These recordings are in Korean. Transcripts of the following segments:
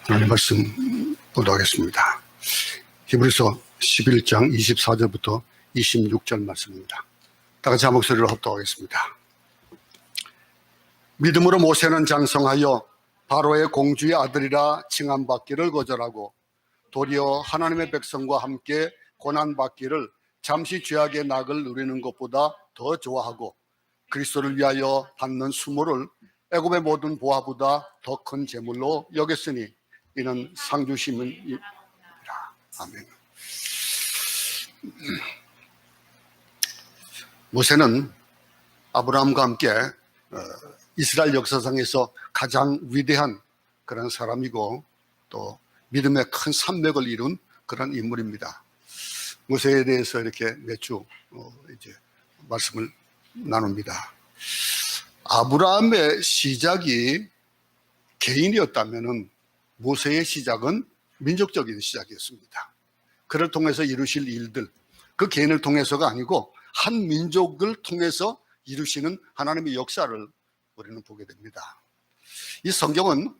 하나님 말씀 보도록 하겠습니다. 히브리서 11장 24절부터 26절 말씀입니다. 다 같이 한 목소리로 합독하겠습니다. 믿음으로 모세는 장성하여 바로의 공주의 아들이라 칭함받기를 거절하고 도리어 하나님의 백성과 함께 고난받기를 잠시 죄악의 낙을 누리는 것보다 더 좋아하고 그리스도를 위하여 받는 수모를 애굽의 모든 보화보다 더 큰 재물로 여겼으니 이는 상주심이라. 아멘. 모세는 아브라함과 함께 이스라엘 역사상에서 가장 위대한 그런 사람이고 또 믿음의 큰 산맥을 이룬 그런 인물입니다. 모세에 대해서 이렇게 매주 이제 말씀을 나눕니다. 아브라함의 시작이 개인이었다면은 모세의 시작은 민족적인 시작이었습니다. 그를 통해서 이루실 일들, 그 개인을 통해서가 아니고 한 민족을 통해서 이루시는 하나님의 역사를 우리는 보게 됩니다. 이 성경은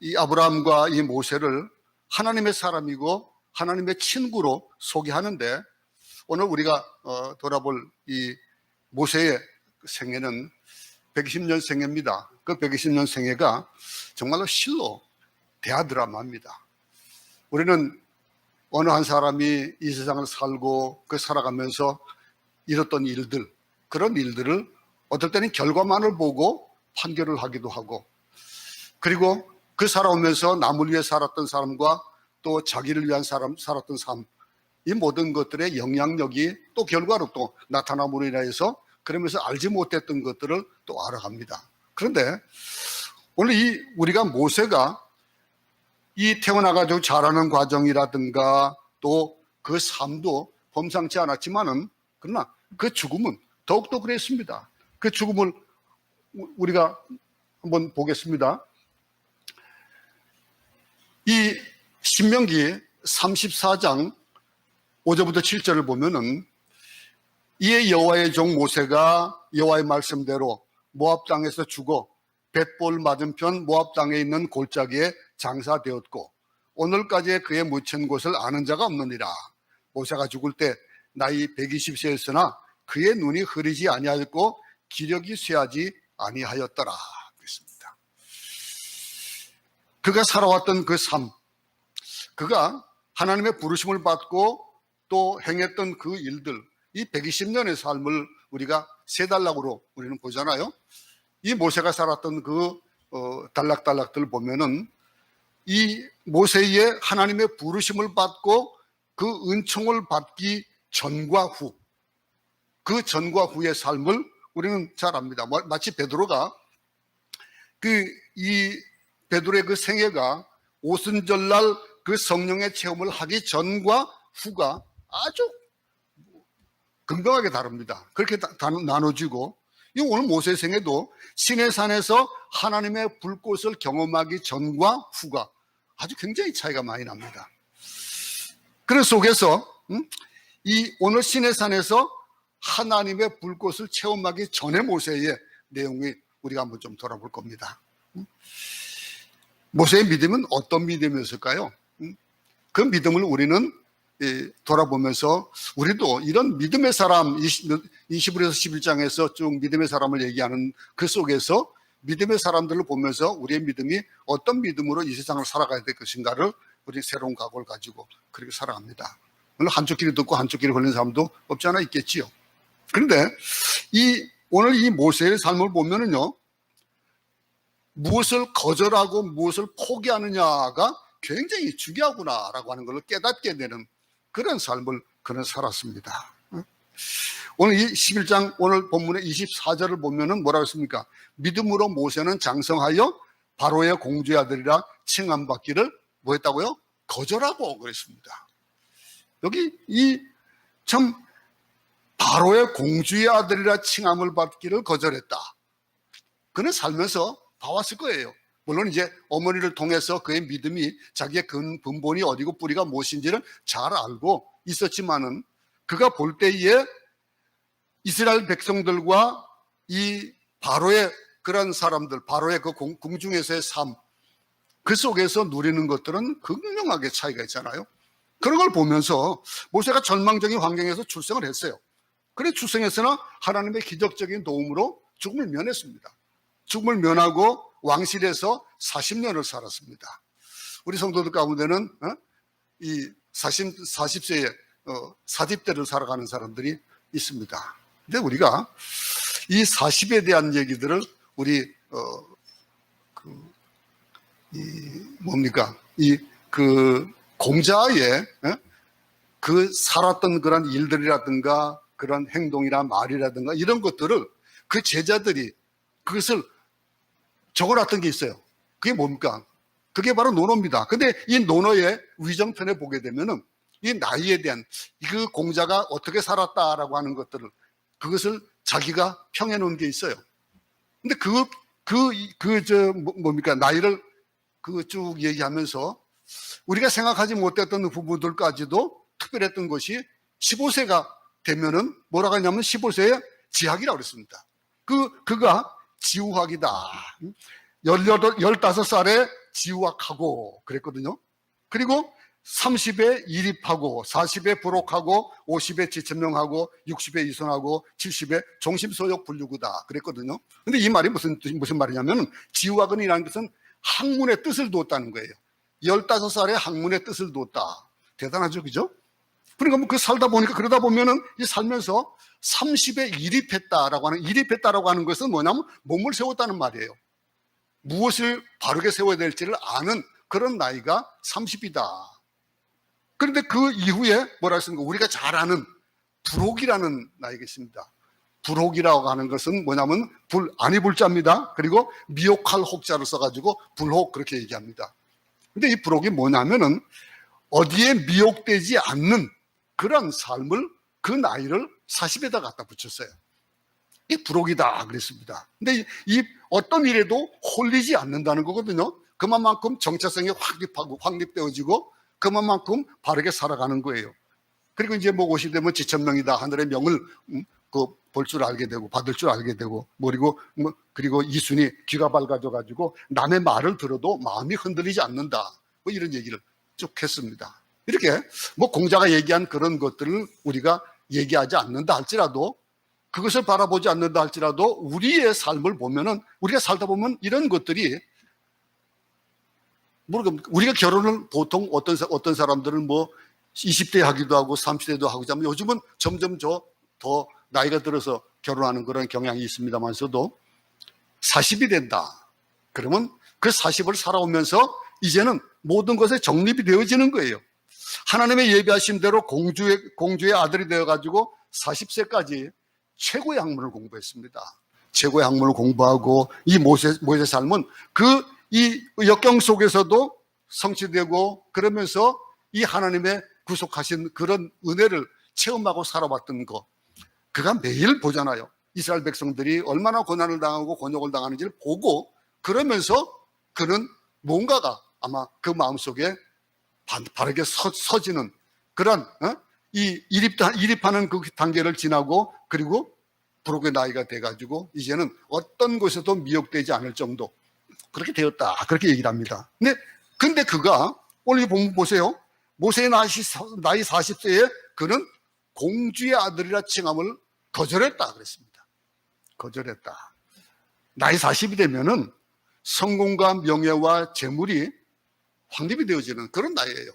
이 아브라함과 이 모세를 하나님의 사람이고 하나님의 친구로 소개하는데 오늘 우리가 돌아볼 이 모세의 생애는 120년 생애입니다. 그 120년 생애가 정말로 실로 대하드라마입니다. 우리는 어느 한 사람이 이 세상을 살고 그 살아가면서 이뤘던 일들, 그런 일들을 어떨 때는 결과만을 보고 판결을 하기도 하고, 그리고 그 살아오면서 남을 위해 살았던 사람과 또 자기를 위한 사람 살았던 삶, 이 모든 것들의 영향력이 또 결과로 또 나타남으로 인해서 그러면서 알지 못했던 것들을 또 알아갑니다. 그런데 오늘 우리가 모세가 이 태어나가지고 자라는 과정이라든가 또 그 삶도 범상치 않았지만은 그러나 그 죽음은 더욱더 그랬습니다. 그 죽음을 우리가 한번 보겠습니다. 이 신명기 34장 5절부터 7절을 보면은 이에 여호와의 종 모세가 여호와의 말씀대로 모압 땅에서 죽어 벳볼 맞은편 모압 땅에 있는 골짜기에 장사되었고 오늘까지 그의 묻힌 곳을 아는 자가 없느니라. 모세가 죽을 때 나이 120세였으나 그의 눈이 흐리지 아니하였고 기력이 쇠하지 아니하였더라. 그랬습니다. 그가 살아왔던 그 삶, 그가 하나님의 부르심을 받고 또 행했던 그 일들, 이 120년의 삶을 우리가 세 단락으로 우리는 보잖아요. 이 모세가 살았던 그 단락들을 보면은 이 모세의 하나님의 부르심을 받고 그 은총을 받기 전과 후, 그 전과 후의 삶을 우리는 잘 압니다. 마치 베드로가 이 베드로의 그 생애가 오순절날 그 성령의 체험을 하기 전과 후가 아주 금방하게 다릅니다. 그렇게 나눠지고, 오늘 모세의 생애도 시내산에서 하나님의 불꽃을 경험하기 전과 후가 아주 굉장히 차이가 많이 납니다. 그 속에서 오늘 시내산에서 하나님의 불꽃을 체험하기 전의 모세의 내용이 우리가 한번 좀 돌아볼 겁니다. 모세의 믿음은 어떤 믿음이었을까요? 그 믿음을 우리는 돌아보면서 우리도 이런 믿음의 사람, 히브리서 11장에서 쭉 믿음의 사람을 얘기하는 그 속에서 믿음의 사람들을 보면서 우리의 믿음이 어떤 믿음으로 이 세상을 살아가야 될 것인가를 우리 새로운 각오를 가지고 그렇게 살아갑니다. 물론 한쪽 길이 듣고 한쪽 길이 걸린 사람도 없지 않아 있겠지요. 그런데 오늘 이 모세의 삶을 보면은요, 무엇을 거절하고 무엇을 포기하느냐가 굉장히 중요하구나라고 하는 걸 깨닫게 되는 그런 삶을 그는 살았습니다. 오늘 이 11장 오늘 본문의 24절을 보면은 뭐라고 했습니까? 믿음으로 모세는 장성하여 바로의 공주의 아들이라 칭함받기를 뭐 했다고요? 거절하고 그랬습니다. 여기 참 바로의 공주의 아들이라 칭함을 받기를 거절했다. 그는 살면서 봐왔을 거예요. 물론 이제 어머니를 통해서 그의 믿음이 자기의 근본이 어디고 뿌리가 무엇인지를 잘 알고 있었지만은 그가 볼 때에 이스라엘 백성들과 이 바로의 그런 사람들, 바로의 그 궁중에서의 삶, 그 속에서 누리는 것들은 극명하게 차이가 있잖아요. 그런 걸 보면서 모세가 절망적인 환경에서 출생을 했어요. 그래 출생했으나 하나님의 기적적인 도움으로 죽음을 면했습니다. 죽음을 면하고 왕실에서 40년을 살았습니다. 우리 성도들 가운데는 이 40세에 사집대를 살아가는 사람들이 있습니다. 근데 우리가 이 40에 대한 얘기들을 우리 그 공자의 그 살았던 그런 일들이라든가 그런 행동이나 말이라든가 이런 것들을 그 제자들이 그것을 적어놨던 게 있어요. 그게 뭡니까? 그게 바로 논어입니다. 근데 이 논어의 위정편에 보게 되면은 이 나이에 대한 그 공자가 어떻게 살았다라고 하는 것들을 그것을 자기가 평해 놓은 게 있어요. 근데 나이를 쭉 얘기하면서 우리가 생각하지 못했던 부분들까지도 특별했던 것이 15세가 되면은 뭐라고 하냐면 15세에 지학이라고 그랬습니다. 그가 지우학이다. 15살에 지우학하고 그랬거든요. 그리고 30에 이립하고 40에 부록하고 50에 지천명하고 60에 이선하고 70에 종심소욕 불류구다 그랬거든요. 근데 이 말이 무슨 말이냐면 지우학은이라는 것은 학문의 뜻을 두었다는 거예요. 15살에 학문의 뜻을 두었다. 대단하죠, 그죠? 그러니까 뭐 그 살다 보니까 그러다 보면은 이 살면서 30에 이립했다라고 하는 것은 뭐냐면 몸을 세웠다는 말이에요. 무엇을 바르게 세워야 될지를 아는 그런 나이가 30이다. 그런데 그 이후에 뭐라 했습니까? 우리가 잘 아는 불혹이라는 나이가 있습니다. 불혹이라고 하는 것은 뭐냐면 아니 불자입니다. 그리고 미혹할 혹자를 써가지고 불혹 그렇게 얘기합니다. 근데 이 불혹이 뭐냐면은 어디에 미혹되지 않는 그런 삶을 그 나이를 40에다 갖다 붙였어요. 이 불혹이다 그랬습니다. 근데 이 어떤 일에도 홀리지 않는다는 거거든요. 그만큼 정체성이 확립되어지고 그만큼 바르게 살아가는 거예요. 그리고 이제 뭐 50 되면 지천명이다. 하늘의 명을 볼 줄 알게 되고 받을 줄 알게 되고 그리고 이순이 귀가 밝아져 가지고 남의 말을 들어도 마음이 흔들리지 않는다. 뭐 이런 얘기를 쭉 했습니다. 이렇게 뭐 공자가 얘기한 그런 것들을 우리가 얘기하지 않는다 할지라도 그것을 바라보지 않는다 할지라도 우리의 삶을 보면은 우리가 살다 보면 이런 것들이 우리가 결혼을 보통 어떤 사람들은 뭐 20대 하기도 하고 30대도 하고 하면 요즘은 점점 더 나이가 들어서 결혼하는 그런 경향이 있습니다만서도 40이 된다. 그러면 그 40을 살아오면서 이제는 모든 것에 정립이 되어지는 거예요. 하나님의 예비하신 대로 공주의 아들이 되어가지고 40세까지 최고의 학문을 공부했습니다. 최고의 학문을 공부하고 이 모세 삶은 이 역경 속에서도 성취되고 그러면서 이 하나님의 구속하신 그런 은혜를 체험하고 살아왔던 거 그가 매일 보잖아요. 이스라엘 백성들이 얼마나 고난을 당하고 곤욕을 당하는지를 보고 그러면서 그는 뭔가가 아마 그 마음속에 바르게 서지는 그런 이립하는 그 단계를 지나고 그리고 부록의 나이가 돼가지고 이제는 어떤 곳에도 미혹되지 않을 정도 그렇게 되었다. 그렇게 얘기를 합니다. 근데 그가 오늘 본문 보세요. 모세의 나이 40세에 그는 공주의 아들이라 칭함을 거절했다 그랬습니다. 거절했다. 나이 40이 되면은 성공과 명예와 재물이 확립이 되어지는 그런 나이예요.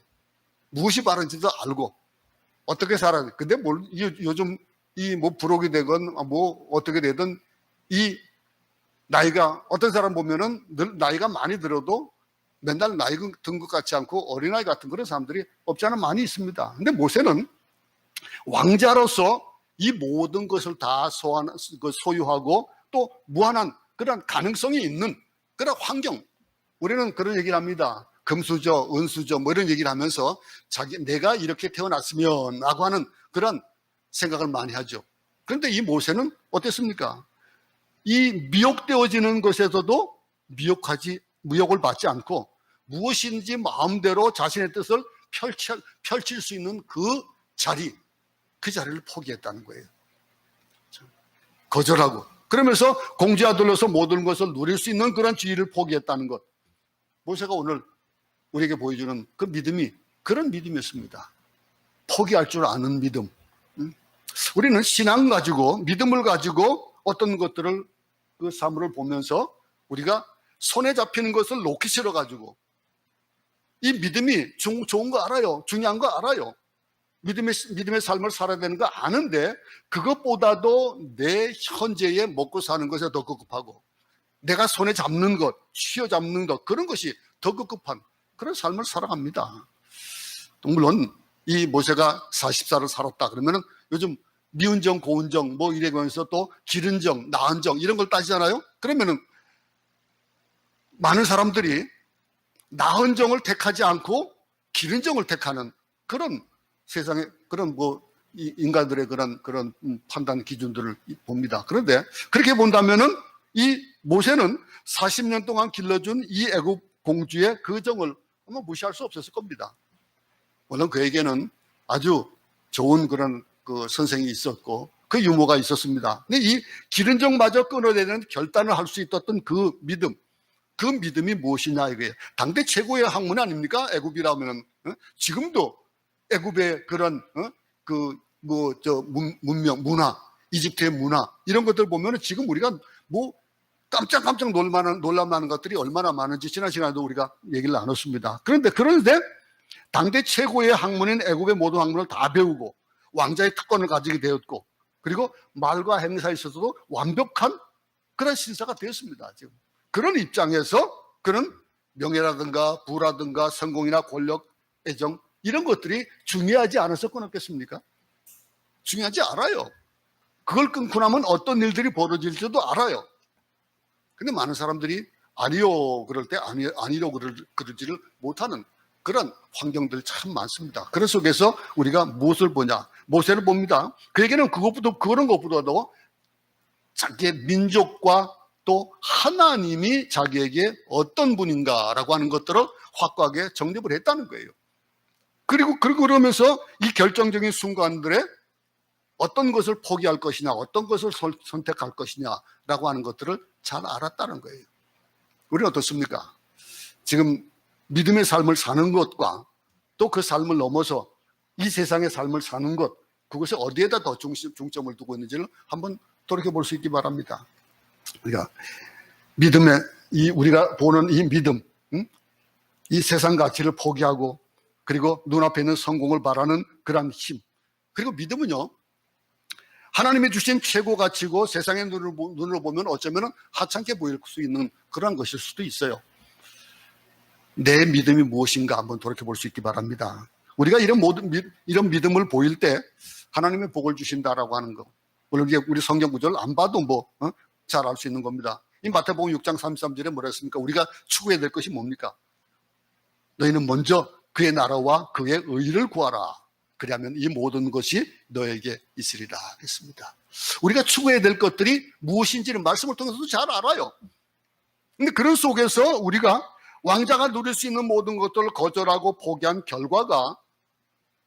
무엇이 바른지도 알고 어떻게 살아야 돼. 근데 요즘 뭐 부록이 되건 뭐 어떻게 되든 이 나이가 어떤 사람 보면은 나이가 많이 들어도 맨날 나이 든 것 같지 않고 어린아이 같은 그런 사람들이 없지 않아 많이 있습니다. 근데 모세는 왕자로서 이 모든 것을 다 소유하고 또 무한한 그런 가능성이 있는 그런 환경 우리는 그런 얘기를 합니다. 금수저, 은수저 뭐 이런 얘기를 하면서 내가 이렇게 태어났으면 라고 하는 그런 생각을 많이 하죠. 그런데 이 모세는 어땠습니까? 이 미혹되어지는 것에서도 미혹을 받지 않고 무엇인지 마음대로 자신의 뜻을 펼칠 수 있는 그 자리를 포기했다는 거예요. 거절하고, 그러면서 공주 아들로서 모든 것을 누릴 수 있는 그런 지위를 포기했다는 것. 모세가 오늘 우리에게 보여주는 그 믿음이 그런 믿음이었습니다. 포기할 줄 아는 믿음. 우리는 신앙 가지고, 믿음을 가지고 어떤 것들을, 그 사물을 보면서 우리가 손에 잡히는 것을 놓기 싫어 가지고, 이 믿음이 좋은 거 알아요. 중요한 거 알아요. 믿음의 삶을 살아야 되는 거 아는데, 그것보다도 내 현재에 먹고 사는 것에 더 급급하고, 내가 손에 잡는 것, 쥐어잡는 것, 그런 것이 더 급급한 그런 삶을 살아갑니다. 물론 이 모세가 40살을 살았다 그러면은 요즘 미운정, 고운정 뭐 이래가면서 또 기른정, 나은정 이런 걸 따지잖아요. 그러면은 많은 사람들이 나은정을 택하지 않고 기른정을 택하는 그런 세상에, 그런 인간들의 그런 판단 기준들을 봅니다. 그런데 그렇게 본다면은 이 모세는 40년 동안 길러준 이 애굽 공주의 그 정을 아마 무시할 수 없었을 겁니다. 물론 그에게는 아주 좋은 그런 그 선생이 있었고 그 유모가 있었습니다. 근데 이 기른정마저 끊어내는 결단을 할 수 있었던 그 믿음이 무엇이냐 이거예요. 당대 최고의 학문 아닙니까? 애굽이라면은. 지금도 애굽의 그런 문명, 문화, 이집트의 문화 이런 것들 보면은 지금 우리가 깜짝 놀랄만한 것들이 얼마나 많은지 지난 시간에도 우리가 얘기를 나눴습니다. 그런데 당대 최고의 학문인 애굽의 모든 학문을 다 배우고 왕자의 특권을 가지게 되었고, 그리고 말과 행사에 있어서도 완벽한 그런 신사가 되었습니다. 지금 그런 입장에서 그런 명예라든가 부라든가 성공이나 권력, 애정 이런 것들이 중요하지 않아서 끊었겠습니까? 중요하지 않아요. 그걸 끊고 나면 어떤 일들이 벌어질지도 알아요. 근데 많은 사람들이 아니요 그럴 때 아니요 그러지를 못하는 그런 환경들 참 많습니다. 그런 속에서 우리가 무엇을 보냐? 모세를 봅니다. 그에게는 그런 것보다도 자기의 민족과 또 하나님이 자기에게 어떤 분인가라고 하는 것들을 확고하게 정립을 했다는 거예요. 그리고 그러면서 이 결정적인 순간들에 어떤 것을 포기할 것이냐, 어떤 것을 선택할 것이냐라고 하는 것들을 잘 알았다는 거예요. 우리는 어떻습니까? 지금 믿음의 삶을 사는 것과 또 그 삶을 넘어서 이 세상의 삶을 사는 것, 그것이 어디에다 더 중점을 두고 있는지를 한번 돌이켜볼 수 있기 바랍니다. 우리가 보는 이 믿음, 이 세상 가치를 포기하고 그리고 눈앞에 있는 성공을 바라는 그런 힘, 그리고 믿음은요 하나님이 주신 최고 가치고 세상의 눈으로 보면 어쩌면 하찮게 보일 수 있는 그런 것일 수도 있어요. 내 믿음이 무엇인가 한번 돌이켜볼 수 있기 바랍니다. 우리가 이런 믿음을 보일 때 하나님의 복을 주신다라고 하는 거, 물론 우리 성경 구절을 안 봐도 잘 알 수 있는 겁니다. 이 마태복음 6장 33절에 뭐라 했습니까? 우리가 추구해야 될 것이 뭡니까? 너희는 먼저 그의 나라와 그의 의를 구하라. 그러면 이 모든 것이 너에게 있으리라 했습니다. 우리가 추구해야 될 것들이 무엇인지는 말씀을 통해서도 잘 알아요. 근데 그런 속에서 우리가 왕자가 누릴 수 있는 모든 것들을 거절하고 포기한 결과가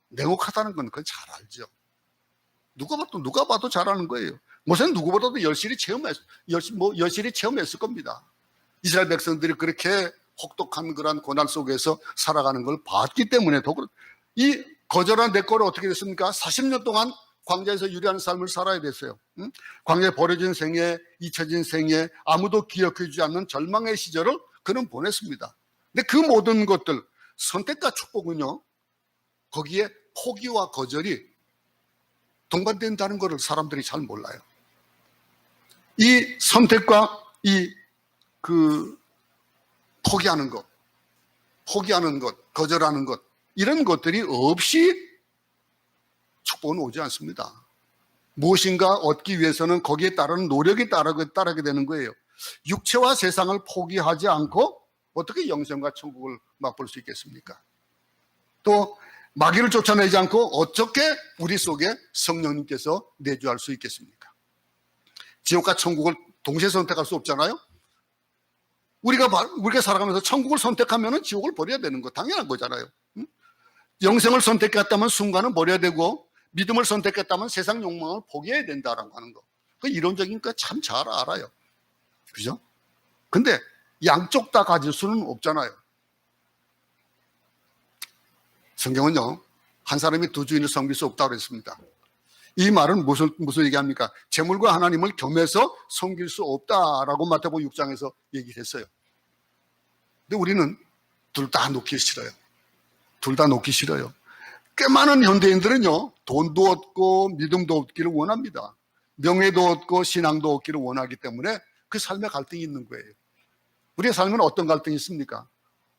냉혹하다는 건 그건 잘 알죠. 누가 봐도 잘 아는 거예요. 모세는 누구보다도 여실히 체험했을 겁니다. 이스라엘 백성들이 그렇게 혹독한 그런 고난 속에서 살아가는 걸 봤기 때문에 이 거절한 내 거를 어떻게 됐습니까? 40년 동안 광야에서 유리한 삶을 살아야 됐어요. 광야에 버려진 생애, 잊혀진 생애, 아무도 기억해 주지 않는 절망의 시절을 그는 보냈습니다. 근데 그 모든 것들, 선택과 축복은요, 거기에 포기와 거절이 동반된다는 것을 사람들이 잘 몰라요. 이 선택과 포기하는 것, 거절하는 것, 이런 것들이 없이 축복은 오지 않습니다. 무엇인가 얻기 위해서는 거기에 따르는 노력이 따르게 되는 거예요. 육체와 세상을 포기하지 않고 어떻게 영생과 천국을 맛볼 수 있겠습니까? 또 마귀를 쫓아내지 않고 어떻게 우리 속에 성령님께서 내주할 수 있겠습니까? 지옥과 천국을 동시에 선택할 수 없잖아요. 우리가 살아가면서 천국을 선택하면 지옥을 버려야 되는 거 당연한 거잖아요. 영생을 선택했다면 순간은 버려야 되고, 믿음을 선택했다면 세상 욕망을 포기해야 된다라고 하는 거. 그 이론적인 거 참 잘 알아요. 그죠? 근데 양쪽 다 가질 수는 없잖아요. 성경은요, 한 사람이 두 주인을 섬길 수 없다고 그랬습니다. 이 말은 무슨 얘기합니까? 재물과 하나님을 겸해서 섬길 수 없다라고 마태복음 6장에서 얘기를 했어요. 근데 우리는 둘 다 놓기 싫어요. 둘 다 놓기 싫어요. 꽤 많은 현대인들은요, 돈도 얻고 믿음도 얻기를 원합니다. 명예도 얻고 신앙도 얻기를 원하기 때문에 그 삶에 갈등이 있는 거예요. 우리의 삶은 어떤 갈등이 있습니까?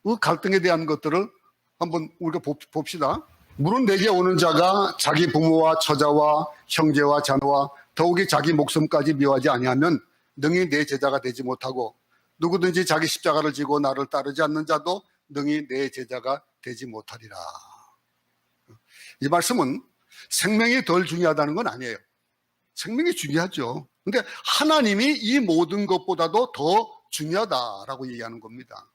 그 갈등에 대한 것들을 한번 우리가 봅시다. 물은 내게 오는 자가 자기 부모와 처자와 형제와 자녀와 더욱이 자기 목숨까지 미워하지 아니하면 능히 내 제자가 되지 못하고, 누구든지 자기 십자가를 지고 나를 따르지 않는 자도 능히 내 제자가 되지 못하리라. 이 말씀은 생명이 덜 중요하다는 건 아니에요. 생명이 중요하죠. 근데 하나님이 이 모든 것보다도 더 중요하다라고 얘기하는 겁니다.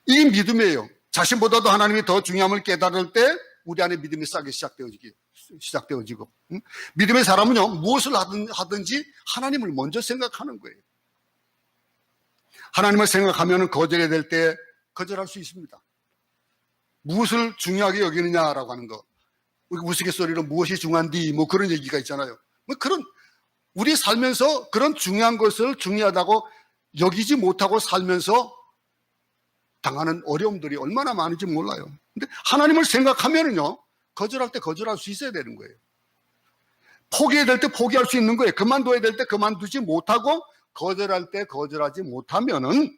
이 믿음이에요. 자신보다도 하나님이 더 중요함을 깨달을 때 우리 안에 믿음이 싸게 시작되어지고, 믿음의 사람은요, 무엇을 하든지 하나님을 먼저 생각하는 거예요. 하나님을 생각하면 거절해야 될 때 거절할 수 있습니다. 무엇을 중요하게 여기느냐라고 하는 거, 우리 우스갯소리로 무엇이 중요한디 뭐 그런 얘기가 있잖아요. 뭐 그런, 우리 살면서 그런 중요한 것을 중요하다고 여기지 못하고 살면서 당하는 어려움들이 얼마나 많은지 몰라요. 근데 하나님을 생각하면은요, 거절할 때 거절할 수 있어야 되는 거예요. 포기해야 될 때 포기할 수 있는 거예요. 그만둬야 될 때 그만두지 못하고, 거절할 때 거절하지 못하면은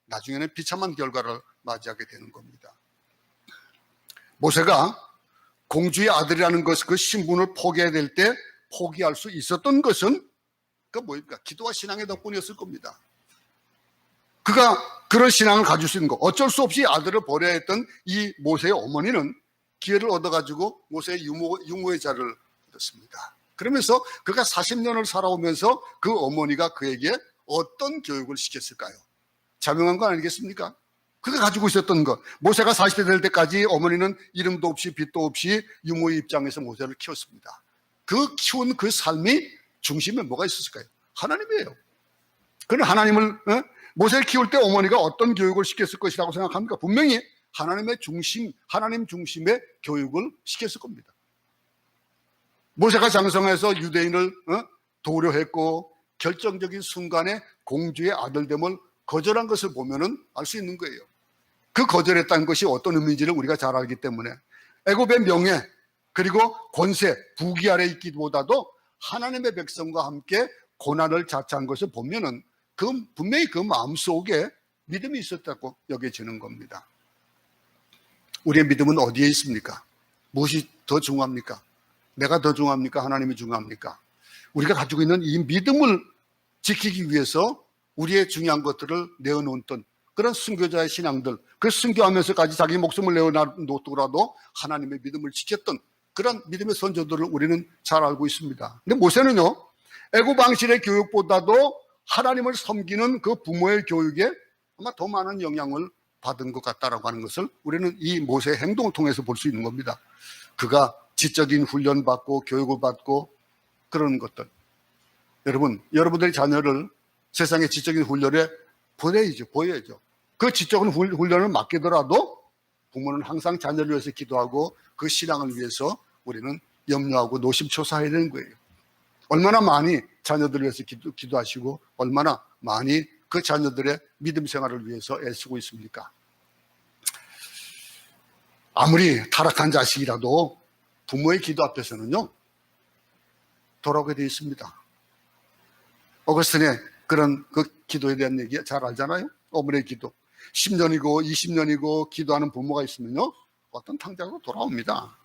나중에는 비참한 결과를 맞이하게 되는 겁니다. 모세가 공주의 아들이라는 것, 그 신분을 포기해야 될 때 포기할 수 있었던 것은 그 뭐입니까? 기도와 신앙의 덕분이었을 겁니다. 그가 그런 신앙을 가질 수 있는 거, 어쩔 수 없이 아들을 버려야 했던 이 모세의 어머니는 기회를 얻어가지고 모세의 유모의 자를 얻었습니다. 그러면서 그가 40년을 살아오면서 그 어머니가 그에게 어떤 교육을 시켰을까요? 자명한 거 아니겠습니까? 그가 가지고 있었던 것, 모세가 40대 될 때까지 어머니는 이름도 없이 빛도 없이 유모의 입장에서 모세를 키웠습니다. 그 키운 그 삶이 중심에 뭐가 있었을까요? 하나님이에요. 그는 하나님을, 모세를 키울 때 어머니가 어떤 교육을 시켰을 것이라고 생각합니까? 분명히 하나님 중심의 교육을 시켰을 겁니다. 모세가 장성해서 유대인을 도려했고 결정적인 순간에 공주의 아들됨을 거절한 것을 보면은 알 수 있는 거예요. 그 거절했다는 것이 어떤 의미인지를 우리가 잘 알기 때문에 애굽의 명예 그리고 권세, 부귀 아래 있기보다도 하나님의 백성과 함께 고난을 자처한 것을 보면은 분명히 그 마음속에 믿음이 있었다고 여겨지는 겁니다. 우리의 믿음은 어디에 있습니까? 무엇이 더 중요합니까? 내가 더 중요합니까? 하나님이 중요합니까? 우리가 가지고 있는 이 믿음을 지키기 위해서 우리의 중요한 것들을 내어놓던 그런 순교자의 신앙들, 그 순교하면서까지 자기 목숨을 내어놓더라도 하나님의 믿음을 지켰던 그런 믿음의 선조들을 우리는 잘 알고 있습니다. 근데 모세는요, 애굽 왕실의 교육보다도 하나님을 섬기는 그 부모의 교육에 아마 더 많은 영향을 받은 것 같다라고 하는 것을 우리는 이 모세의 행동을 통해서 볼 수 있는 겁니다. 그가 지적인 훈련 받고 교육을 받고 그런 것들. 여러분들의 자녀를 세상의 지적인 훈련에 보여야죠. 그 지적인 훈련을 맡기더라도 부모는 항상 자녀를 위해서 기도하고 그 신앙을 위해서 우리는 염려하고 노심초사해야 되는 거예요. 얼마나 많이 자녀들을 위해서 기도하시고 얼마나 많이 그 자녀들의 믿음 생활을 위해서 애쓰고 있습니까? 아무리 타락한 자식이라도 부모의 기도 앞에서는요, 돌아오게 되어 있습니다. 어거스틴의 그런 그 기도에 대한 얘기 잘 알잖아요. 어머니의 기도. 10년이고 20년이고 기도하는 부모가 있으면요, 어떤 탕자로 돌아옵니다.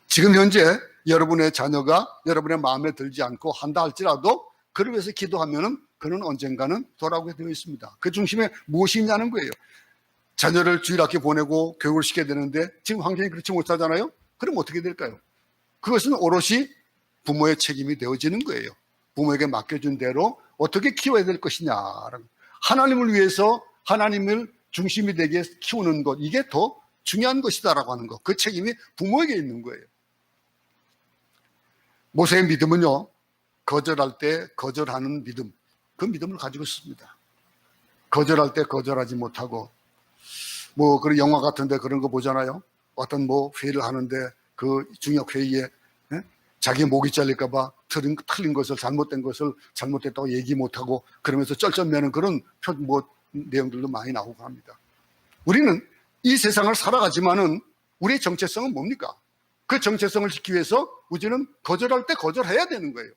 지금 현재 여러분의 자녀가 여러분의 마음에 들지 않고 한다 할지라도 그를 위해서 기도하면은 그는 언젠가는 돌아오게 되어 있습니다. 그 중심에 무엇이 있냐는 거예요. 자녀를 주일학교 보내고 교육을 시켜야 되는데 지금 환경이 그렇지 못하잖아요. 그럼 어떻게 될까요? 그것은 오롯이 부모의 책임이 되어지는 거예요. 부모에게 맡겨준 대로 어떻게 키워야 될 것이냐라는, 하나님을 위해서 하나님을 중심이 되게 키우는 것, 이게 더 중요한 것이다라고 하는 것, 그 책임이 부모에게 있는 거예요. 모세의 믿음은요, 거절할 때 거절하는 믿음, 그 믿음을 가지고 있습니다. 거절할 때 거절하지 못하고, 뭐 그런 영화 같은데 그런 거 보잖아요. 어떤 뭐 회의를 하는데 그 중요 회의에 자기 목이 잘릴까 봐 틀린 것을, 잘못된 것을 잘못됐다고 얘기 못하고 그러면서 쩔쩔매는 그런 내용들도 많이 나오고 합니다. 우리는 이 세상을 살아가지만은 우리의 정체성은 뭡니까? 그 정체성을 지키기 위해서 우리는 거절할 때 거절해야 되는 거예요.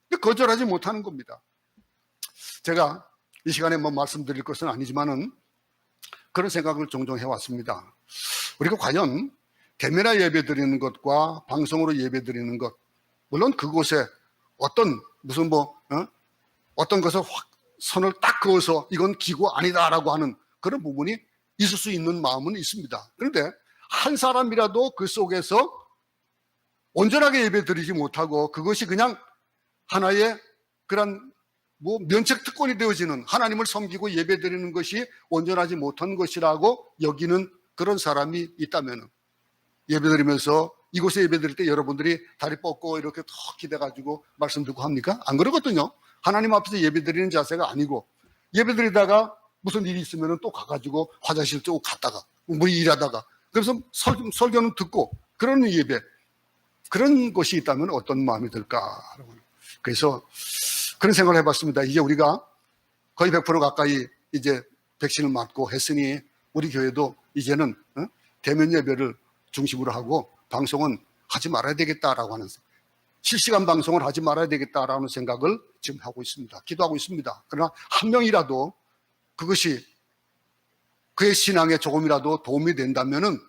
근데 거절하지 못하는 겁니다. 제가 이 시간에 뭐 말씀드릴 것은 아니지만은 그런 생각을 종종 해왔습니다. 우리가 과연 대면화 예배 드리는 것과 방송으로 예배 드리는 것, 물론 그곳에 어떤 어떤 것을 확 선을 딱 그어서 이건 기구 아니다라고 하는 그런 부분이 있을 수 있는 마음은 있습니다. 그런데 한 사람이라도 그 속에서 온전하게 예배 드리지 못하고 그것이 그냥 하나의 그런 면책 특권이 되어지는, 하나님을 섬기고 예배 드리는 것이 온전하지 못한 것이라고 여기는 그런 사람이 있다면, 예배 드리면서 이곳에 예배 드릴 때 여러분들이 다리 뻗고 이렇게 턱 기대가지고 말씀 듣고 합니까? 안 그러거든요. 하나님 앞에서 예배 드리는 자세가 아니고, 예배 드리다가 무슨 일이 있으면 또 가가지고 화장실 쭉 갔다가 뭐 일하다가, 그래서 설교는 듣고 그런 예배, 그런 것이 있다면 어떤 마음이 들까? 그래서 그런 생각을 해봤습니다. 이제 우리가 거의 100% 가까이 이제 백신을 맞고 했으니 우리 교회도 이제는 대면 예배를 중심으로 하고 방송은 하지 말아야 되겠다라고 하는, 실시간 방송을 하지 말아야 되겠다라는 생각을 지금 하고 있습니다. 기도하고 있습니다. 그러나 한 명이라도 그것이 그의 신앙에 조금이라도 도움이 된다면은,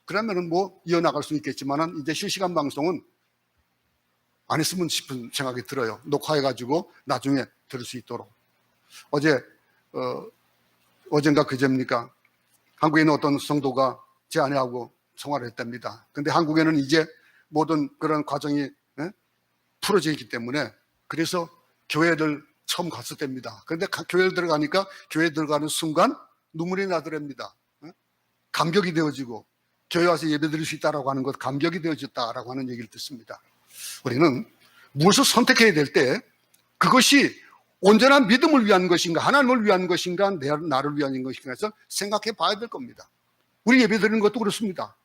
그러면은 뭐 이어나갈 수 있겠지만은 이제 실시간 방송은 안 했으면 싶은 생각이 들어요. 녹화해가지고 나중에 들을 수 있도록. 어젠가 그제입니까? 한국에 있는 어떤 성도가 제 아내하고 통화를 했답니다. 근데 한국에는 이제 모든 그런 과정이 풀어져 있기 때문에, 그래서 교회를 처음 갔을 때입니다. 그런데 교회를 들어가니까 교회 들어가는 순간 눈물이 나더랍니다. 감격이 되어지고 교회 와서 예배 드릴 수 있다라고 하는 것, 감격이 되어졌다라고 하는 얘기를 듣습니다. 우리는 무엇을 선택해야 될 때 그것이 온전한 믿음을 위한 것인가, 하나님을 위한 것인가, 나를 위한 것인가 해서 생각해 봐야 될 겁니다. 우리 예배 드리는 것도 그렇습니다.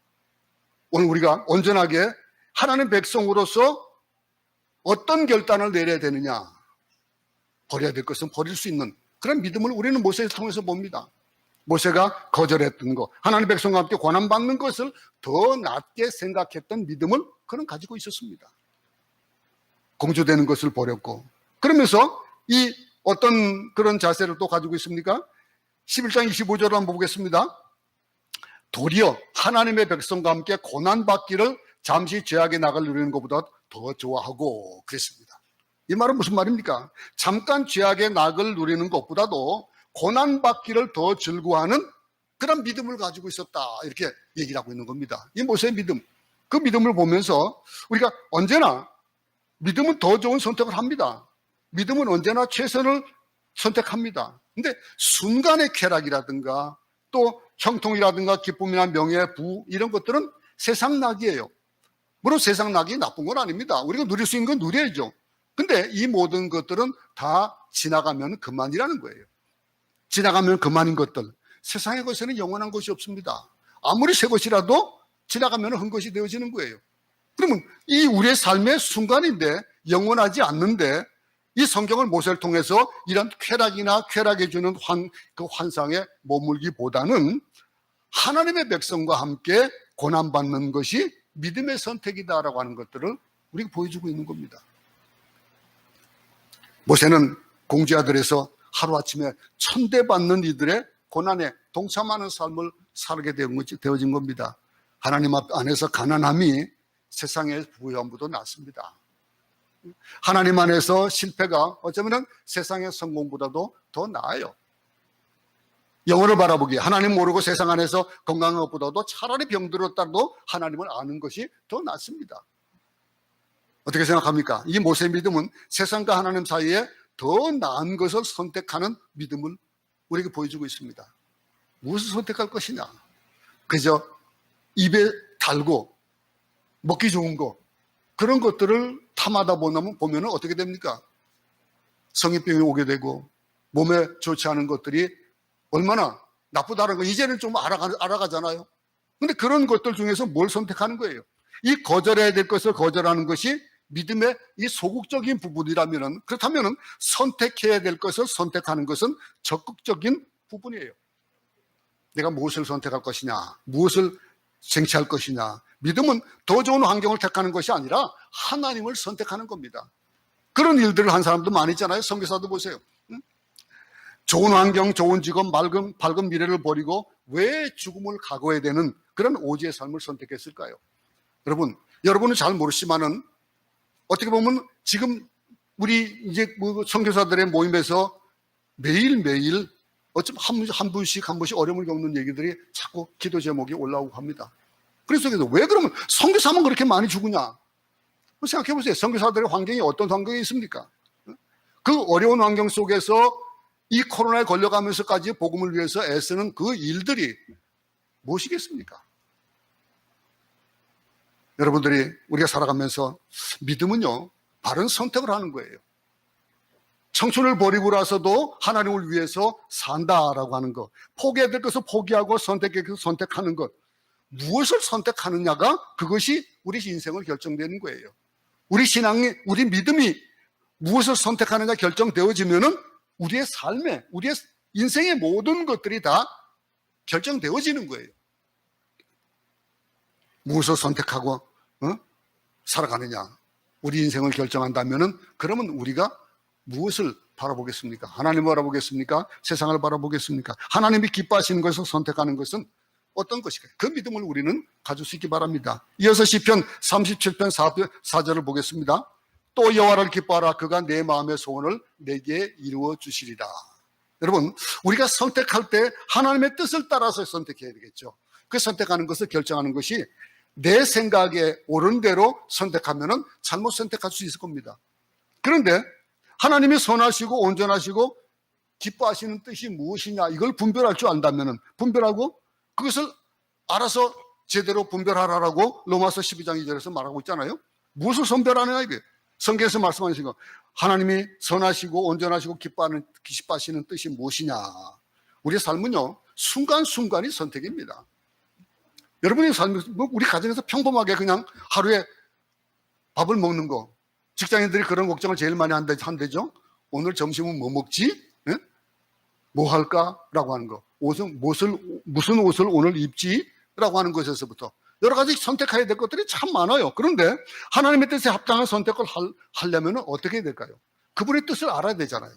오늘 우리가 온전하게 하나님 백성으로서 어떤 결단을 내려야 되느냐, 버려야 될 것은 버릴 수 있는 그런 믿음을 우리는 모세를 통해서 봅니다. 모세가 거절했던 것, 하나님 백성과 함께 고난받는 것을 더 낮게 생각했던 믿음을 그는 가지고 있었습니다. 공주되는 것을 버렸고, 그러면서 이 어떤 그런 자세를 또 가지고 있습니까? 11장 25절을 한번 보겠습니다. 도리어 하나님의 백성과 함께 고난받기를 잠시 죄악의 낙을 누리는 것보다 더 좋아하고 그랬습니다. 이 말은 무슨 말입니까? 잠깐 죄악의 낙을 누리는 것보다도 고난받기를 더 즐거워하는 그런 믿음을 가지고 있었다, 이렇게 얘기를 하고 있는 겁니다. 이 모세의 믿음, 그 믿음을 보면서 우리가 언제나 믿음은 더 좋은 선택을 합니다. 믿음은 언제나 최선을 선택합니다. 근데 순간의 쾌락이라든가 또 형통이라든가 기쁨이나 명예, 부, 이런 것들은 세상 낙이에요. 물론 세상 낙이 나쁜 건 아닙니다. 우리가 누릴 수 있는 건 누려야죠. 근데 이 모든 것들은 다 지나가면 그만이라는 거예요. 지나가면 그만인 것들, 세상의 것에는 영원한 것이 없습니다. 아무리 새 것이라도 지나가면 헛것이 되어지는 거예요. 그러면 이 우리의 삶의 순간인데 영원하지 않는데, 이 성경을 모세를 통해서 이런 쾌락이나 쾌락해 주는 그 환상에 머물기보다는 하나님의 백성과 함께 고난받는 것이 믿음의 선택이다라고 하는 것들을 우리가 보여주고 있는 겁니다. 모세는 공주아들에서 하루아침에 천대받는 이들의 고난에 동참하는 삶을 살게 되어진 겁니다. 하나님 안에서 가난함이 세상의 부유함보다 낫습니다. 하나님 안에서 실패가 어쩌면 세상의 성공보다도 더 나아요. 영혼을 바라보기에 하나님 모르고 세상 안에서 건강한 것보다도 차라리 병들었다도 하나님을 아는 것이 더 낫습니다. 어떻게 생각합니까? 이 모세의 믿음은 세상과 하나님 사이에 더 나은 것을 선택하는 믿음을 우리에게 보여주고 있습니다. 무엇을 선택할 것이냐? 그저 입에 달고 먹기 좋은 거, 그런 것들을 탐하다 보면 어떻게 됩니까? 성인병이 오게 되고 몸에 좋지 않은 것들이 얼마나 나쁘다는 거 이제는 좀 알아가잖아요. 근데 그런 것들 중에서 뭘 선택하는 거예요? 이 거절해야 될 것을 거절하는 것이 믿음의 이 소극적인 부분이라면은, 그렇다면은 선택해야 될 것을 선택하는 것은 적극적인 부분이에요. 내가 무엇을 선택할 것이냐, 무엇을 쟁취할 것이냐. 믿음은 더 좋은 환경을 택하는 것이 아니라 하나님을 선택하는 겁니다. 그런 일들을 한 사람도 많이 있잖아요. 선교사도 보세요. 좋은 환경, 좋은 직업, 밝은 미래를 버리고 왜 죽음을 각오해야 되는 그런 오지의 삶을 선택했을까요? 여러분은 잘 모르시지만은 어떻게 보면 지금 우리 이제 선교사들의 모임에서 매일매일 어쩜 한 분씩 어려움을 겪는 얘기들이 자꾸 기도 제목이 올라오고 합니다. 그래서 왜 그러면 선교사만 그렇게 많이 죽으냐? 생각해 보세요. 선교사들의 환경이 어떤 환경이 있습니까? 그 어려운 환경 속에서 이 코로나에 걸려가면서까지 복음을 위해서 애쓰는 그 일들이 무엇이겠습니까? 여러분들이 우리가 살아가면서 믿음은요, 바른 선택을 하는 거예요. 청춘을 버리고 나서도 하나님을 위해서 산다라고 하는 것, 포기해야 될 것을 포기하고 선택해야 될 것을 선택하는 것, 무엇을 선택하느냐가 그것이 우리 인생을 결정되는 거예요. 우리 신앙이, 우리 믿음이 무엇을 선택하느냐 결정되어지면은 우리의 삶에, 우리의 인생의 모든 것들이 다 결정되어지는 거예요. 무엇을 선택하고 살아가느냐, 우리 인생을 결정한다면은 그러면 우리가 무엇을 바라보겠습니까? 하나님을 바라보겠습니까? 세상을 바라보겠습니까? 하나님이 기뻐하시는 것을 선택하는 것은 어떤 것일까요? 그 믿음을 우리는 가질 수 있기 바랍니다. 이어서 시편 37편 4절을 보겠습니다. 또 여호와를 기뻐하라. 그가 내 마음의 소원을 내게 이루어 주시리라. 여러분, 우리가 선택할 때 하나님의 뜻을 따라서 선택해야 되겠죠. 그 선택하는 것을 결정하는 것이 내 생각에 옳은 대로 선택하면은 잘못 선택할 수 있을 겁니다. 그런데 하나님이 선하시고 온전하시고 기뻐하시는 뜻이 무엇이냐, 이걸 분별할 줄 안다면은, 분별하고 그것을 알아서 제대로 분별하라라고 로마서 12장 2절에서 말하고 있잖아요. 무엇을 선별하느냐, 이게. 성경에서 말씀하시는 거, 하나님이 선하시고 온전하시고 기뻐하시는 뜻이 무엇이냐. 우리의 삶은요, 순간순간이 선택입니다. 여러분의 삶에서, 우리 가정에서 평범하게 그냥 하루에 밥을 먹는 거, 직장인들이 그런 걱정을 제일 많이 한대죠. 오늘 점심은 뭐 먹지? 네? 뭐 할까? 라고 하는 거. 무슨 옷을 오늘 입지? 라고 하는 것에서부터 여러 가지 선택해야 될 것들이 참 많아요. 그런데 하나님의 뜻에 합당한 선택을 하려면 어떻게 해야 될까요? 그분의 뜻을 알아야 되잖아요.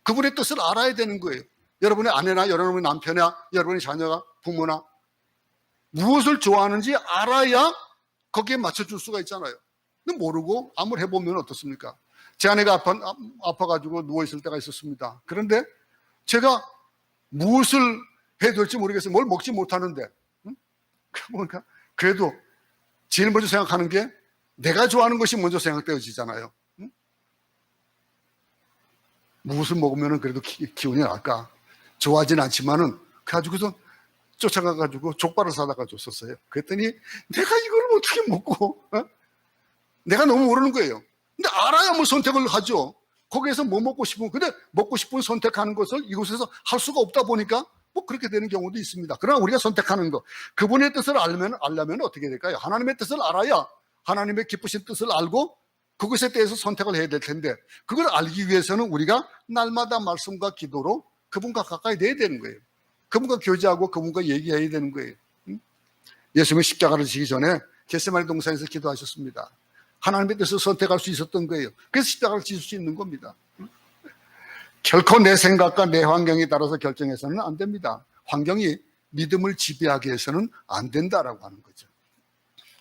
그분의 뜻을 알아야 되는 거예요. 여러분의 아내나 여러분의 남편이나 여러분의 자녀가 부모나 무엇을 좋아하는지 알아야 거기에 맞춰줄 수가 있잖아요. 근데 모르고 아무리 해보면 어떻습니까? 제 아내가 아파가지고 누워있을 때가 있었습니다. 그런데 제가 무엇을 해야 될지 모르겠어요. 뭘 먹지 못하는데. 그러니까 그래도 제일 먼저 생각하는 게 내가 좋아하는 것이 먼저 생각되어지잖아요. 무엇을 먹으면 그래도 기운이 날까? 좋아하진 않지만은 가지고서 쫓아가가지고 족발을 사다가 줬었어요. 그랬더니 내가 이걸 어떻게 먹고, 내가 너무 모르는 거예요. 근데 알아야 뭐 선택을 하죠. 거기에서 뭐 먹고 싶은, 근데 먹고 싶은 선택하는 것을 이곳에서 할 수가 없다 보니까 뭐 그렇게 되는 경우도 있습니다. 그러나 우리가 선택하는 것, 그분의 뜻을 알려면 어떻게 될까요? 하나님의 뜻을 알아야 하나님의 기쁘신 뜻을 알고 그것에 대해서 선택을 해야 될 텐데, 그걸 알기 위해서는 우리가 날마다 말씀과 기도로 그분과 가까이 돼야 되는 거예요. 그분과 교제하고 그분과 얘기해야 되는 거예요. 예수님이 십자가를 지기 전에 겟세마네 동산에서 기도하셨습니다. 하나님의 뜻을 선택할 수 있었던 거예요. 그래서 십자가를 지을 수 있는 겁니다. 결코 내 생각과 내 환경에 따라서 결정해서는 안 됩니다. 환경이 믿음을 지배하게 해서는 안 된다라고 하는 거죠.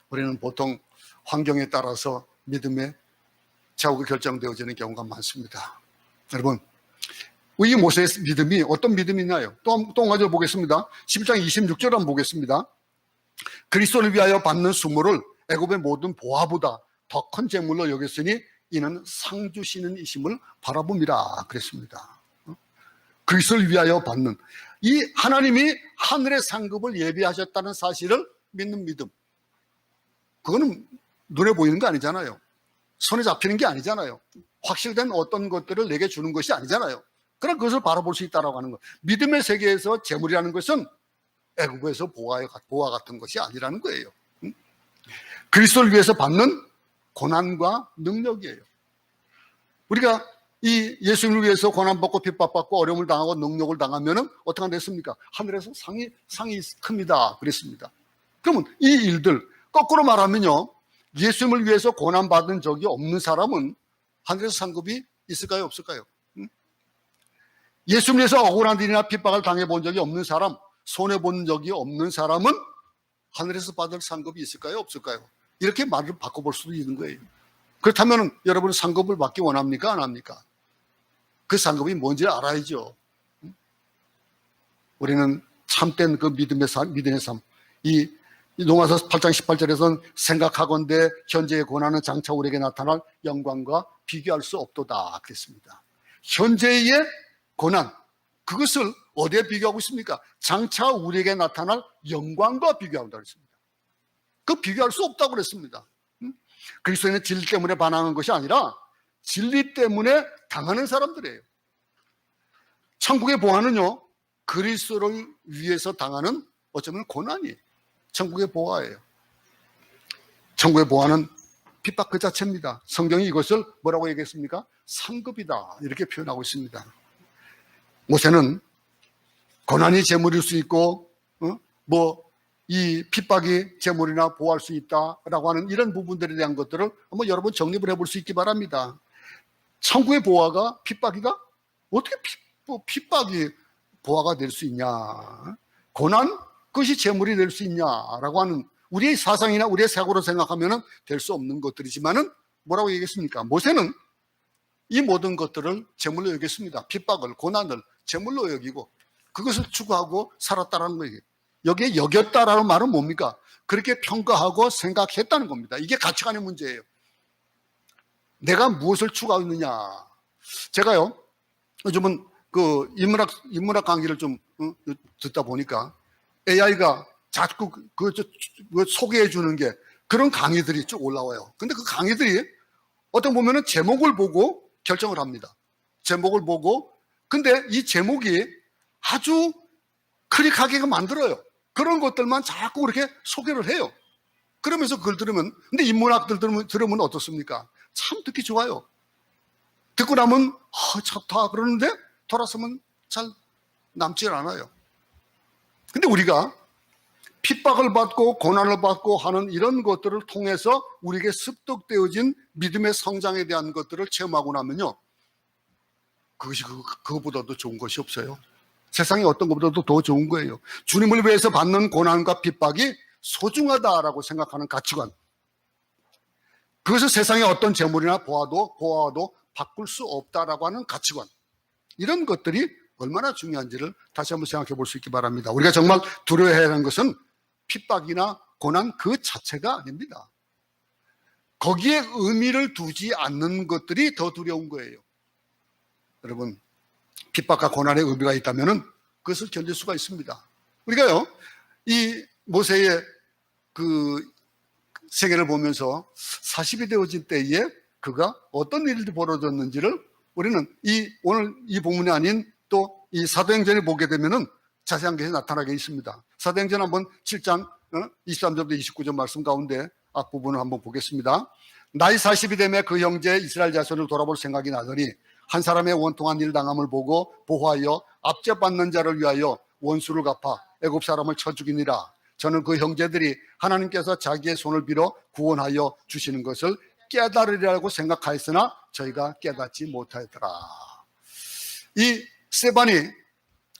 우리는 보통 환경에 따라서 믿음의 좌우가 결정되어지는 경우가 많습니다. 여러분, 이 모세의 믿음이 어떤 믿음이냐요? 또 한 가지 보겠습니다. 11장 26절 한번 보겠습니다. 그리스도를 위하여 받는 수모를 애굽의 모든 보화보다 더 큰 재물로 여겼으니 이는 상 주시는 이심을 바라봅니다. 그랬습니다. 그리스도를 위하여 받는, 이 하나님이 하늘의 상급을 예비하셨다는 사실을 믿는 믿음, 그거는 눈에 보이는 거 아니잖아요. 손에 잡히는 게 아니잖아요. 확실된 어떤 것들을 내게 주는 것이 아니잖아요. 그러나 그것을 바라볼 수 있다고 하는 것. 믿음의 세계에서 재물이라는 것은 애국에서 보화 같은 것이 아니라는 거예요. 그리스도를 위해서 받는 고난과 능력이에요. 우리가 이 예수님을 위해서 고난받고 핍박받고 어려움을 당하고 능력을 당하면 어떻게 됐습니까? 하늘에서 상이 큽니다. 그랬습니다. 그러면 이 일들, 거꾸로 말하면요, 예수님을 위해서 고난받은 적이 없는 사람은 하늘에서 상급이 있을까요? 없을까요? 예수님을 위해서 억울한 일이나 핍박을 당해본 적이 없는 사람, 손해본 적이 없는 사람은 하늘에서 받을 상급이 있을까요? 없을까요? 이렇게 말을 바꿔볼 수도 있는 거예요. 그렇다면 여러분은 상급을 받기 원합니까? 안 합니까? 그 상급이 뭔지 알아야죠. 우리는 참된 그 믿음의 삶, 이 로마서 8장 18절에서는 생각하건대 현재의 고난은 장차 우리에게 나타날 영광과 비교할 수 없도다 그랬습니다. 현재의 고난, 그것을 어디에 비교하고 있습니까? 장차 우리에게 나타날 영광과 비교한다 그랬습니다. 그 비교할 수 없다고 그랬습니다. 그리스도인은 진리 때문에 반항한 것이 아니라 진리 때문에 당하는 사람들이에요. 천국의 보화는요, 그리스도를 위해서 당하는 어쩌면 고난이에요. 천국의 보화예요. 천국의 보화는 핍박 그 자체입니다. 성경이 이것을 뭐라고 얘기했습니까? 상급이다 이렇게 표현하고 있습니다. 모세는 고난이 재물일 수 있고 이 핍박이 재물이나 보호할 수 있다라고 하는 이런 부분들에 대한 것들을 한번 여러분 정립을 해볼 수 있기 바랍니다. 천국의 보화가 핍박이가 어떻게 핍박이 보화가 될 수 있냐? 고난 그것이 재물이 될 수 있냐라고 하는 우리의 사상이나 우리의 사고로 생각하면 될 수 없는 것들이지만은 뭐라고 얘기했습니까? 모세는 이 모든 것들을 재물로 여겼습니다. 핍박을, 고난을 재물로 여기고 그것을 추구하고 살았다는 거예요. 여기에 여겼다라는 말은 뭡니까? 그렇게 평가하고 생각했다는 겁니다. 이게 가치관의 문제예요. 내가 무엇을 추구하고 있느냐. 제가요, 요즘은 그 인문학 강의를 좀 듣다 보니까 AI가 자꾸 소개해 주는 게 그런 강의들이 쭉 올라와요. 근데 그 강의들이 어떤 보면은 제목을 보고 결정을 합니다. 제목을 보고, 근데 이 제목이 아주 클릭하게 만들어요. 그런 것들만 자꾸 그렇게 소개를 해요. 그러면서 그걸 들으면, 근데 인문학들 들으면 어떻습니까? 참 듣기 좋아요. 듣고 나면, 좋다 그러는데 돌아서면 잘 남질 않아요. 근데 우리가 핍박을 받고 고난을 받고 하는 이런 것들을 통해서 우리에게 습득되어진 믿음의 성장에 대한 것들을 체험하고 나면요, 그것이 그거보다도 좋은 것이 없어요. 세상에 어떤 것보다도 더 좋은 거예요. 주님을 위해서 받는 고난과 핍박이 소중하다라고 생각하는 가치관, 그것을 세상의 어떤 재물이나 보아도 바꿀 수 없다라고 하는 가치관, 이런 것들이 얼마나 중요한지를 다시 한번 생각해 볼 수 있기 바랍니다. 우리가 정말 두려워해야 하는 것은 핍박이나 고난 그 자체가 아닙니다. 거기에 의미를 두지 않는 것들이 더 두려운 거예요. 여러분, 핍박과 고난의 의미가 있다면 그것을 견딜 수가 있습니다. 우리가요, 이 모세의 그 세계를 보면서 40이 되어진 때에 그가 어떤 일이 벌어졌는지를 우리는 오늘 이 본문이 아닌 또 이 사도행전을 보게 되면은 자세한 것이 나타나게 있습니다. 사도행전 한번 7장 23절부터 29절 말씀 가운데 앞부분을 한번 보겠습니다. 나이 40이 되매 그 형제 이스라엘 자손을 돌아볼 생각이 나더니 한 사람의 원통한 일 당함을 보고 보호하여 압제받는 자를 위하여 원수를 갚아 애굽 사람을 쳐 죽이니라. 저는 그 형제들이 하나님께서 자기의 손을 빌어 구원하여 주시는 것을 깨달으리라고 생각하였으나 저희가 깨닫지 못하였더라. 이 스데반이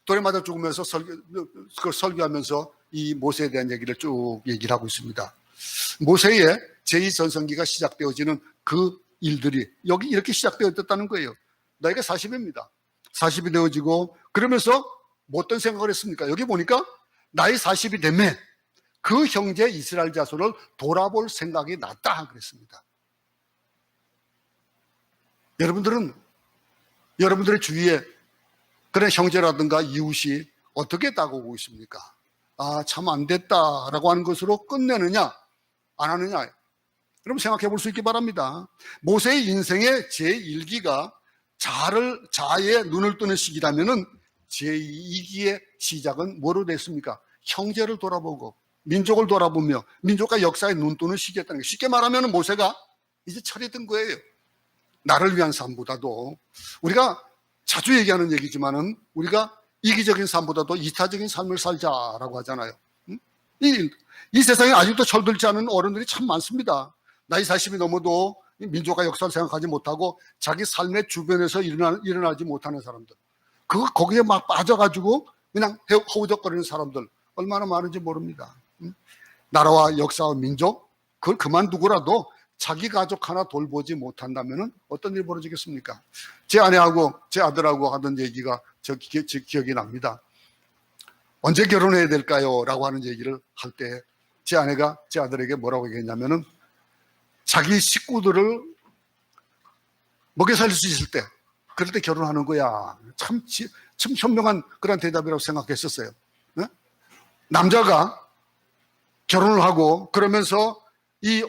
돌에 맞아 죽으면서 설교하면서 이 모세에 대한 얘기를 쭉 얘기를 하고 있습니다. 모세의 제2전성기가 시작되어지는 그 일들이 여기 이렇게 시작되었다는 거예요. 나이가 40입니다. 40이 되어지고 그러면서 뭐 어떤 생각을 했습니까? 여기 보니까 나이 40이 되면 그 형제 이스라엘 자손을 돌아볼 생각이 났다 그랬습니다. 여러분들의 주위에 그런 형제라든가 이웃이 어떻게 다가오고 있습니까? 참 안 됐다라고 하는 것으로 끝내느냐 안 하느냐, 여러분 생각해 볼 수 있기 바랍니다. 모세의 인생의 제1기가 자의 눈을 뜨는 시기라면은 제2기의 시작은 뭐로 됐습니까? 형제를 돌아보고 민족을 돌아보며 민족과 역사에 눈 뜨는 시기였다는 거예요. 쉽게 말하면 모세가 이제 철이 든 거예요. 나를 위한 삶보다도, 우리가 자주 얘기하는 얘기지만은 우리가 이기적인 삶보다도 이타적인 삶을 살자라고 하잖아요. 이 세상에 아직도 철들지 않은 어른들이 참 많습니다. 나이 40이 넘어도 민족과 역사를 생각하지 못하고 자기 삶의 주변에서 일어나지 못하는 사람들, 거기에 막 빠져가지고 그냥 허우적거리는 사람들 얼마나 많은지 모릅니다. 나라와 역사와 민족, 그걸 그만두고라도 자기 가족 하나 돌보지 못한다면 어떤 일이 벌어지겠습니까? 제 아내하고 제 아들하고 하던 얘기가 저 기억이 납니다. 언제 결혼해야 될까요? 라고 하는 얘기를 할 때 제 아내가 제 아들에게 뭐라고 얘기했냐면은 자기 식구들을 먹여 살릴 수 있을 때, 그럴 때 결혼하는 거야. 참 현명한 그런 대답이라고 생각했었어요. 남자가 결혼을 하고 그러면서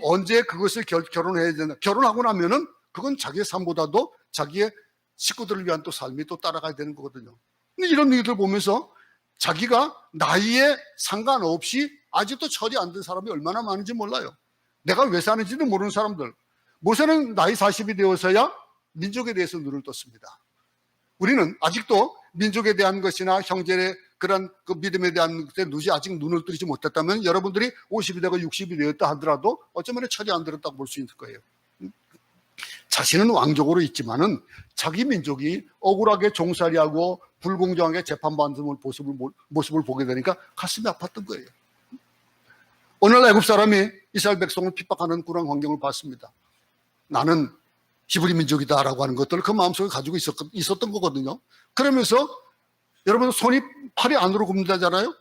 언제 그것을 결혼해야 되나, 결혼하고 나면은 그건 자기의 삶보다도 자기의 식구들을 위한 또 삶이 또 따라가야 되는 거거든요. 근데 이런 일들 보면서 자기가 나이에 상관없이 아직도 철이 안 든 사람이 얼마나 많은지 몰라요. 내가 왜 사는지도 모르는 사람들. 모세는 나이 40이 되어서야 민족에 대해서 눈을 떴습니다. 우리는 아직도 민족에 대한 것이나 형제의 그런 그 믿음에 대한 것에 아직 눈을 뜨지 못했다면 여러분들이 50이 되고 60이 되었다 하더라도 어쩌면 철이 안 들었다고 볼 수 있을 거예요. 자신은 왕족으로 있지만은 자기 민족이 억울하게 종살이하고 불공정하게 재판받는 모습을 보게 되니까 가슴이 아팠던 거예요. 어느 날 애굽 사람이 이스라엘 백성을 핍박하는 그런 환경을 봤습니다. 나는 히브리 민족이다라고 하는 것들을 그 마음속에 가지고 있었던 거거든요. 그러면서 여러분 팔이 안으로 굽는다잖아요.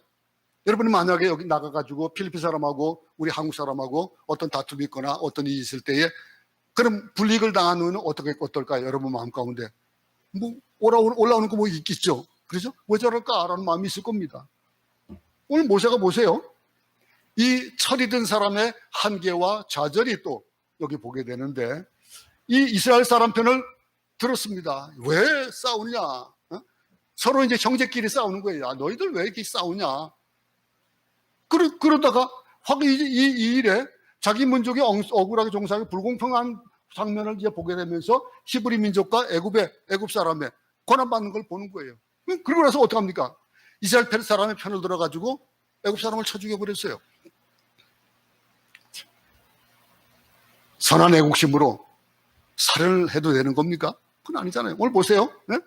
여러분이 만약에 여기 나가가지고 필리핀 사람하고 우리 한국 사람하고 어떤 다툼이 있거나 어떤 일이 있을 때에 그럼 불이익을 당하는 어떨까요? 여러분 마음 가운데 뭐 올라오는 거 뭐 있겠죠. 그렇죠? 왜 저럴까라는 마음이 있을 겁니다. 오늘 모세가 보세요. 이 철이 든 사람의 한계와 좌절이 또 여기 보게 되는데, 이 이스라엘 사람 편을 들었습니다. 왜 싸우느냐? 서로 이제 형제끼리 싸우는 거예요. 야, 너희들 왜 이렇게 싸우냐? 그러다가 확 이 일에 자기 민족이 억울하게 종사하기 불공평한 장면을 이제 보게 되면서 히브리 민족과 애굽 사람의 고난받는 걸 보는 거예요. 그러고 나서 어떻게 합니까? 이스라엘 사람의 편을 들어가지고 애굽 사람을 쳐 죽여버렸어요. 선한 애국심으로 살인을 해도 되는 겁니까? 그건 아니잖아요. 오늘 보세요. 네?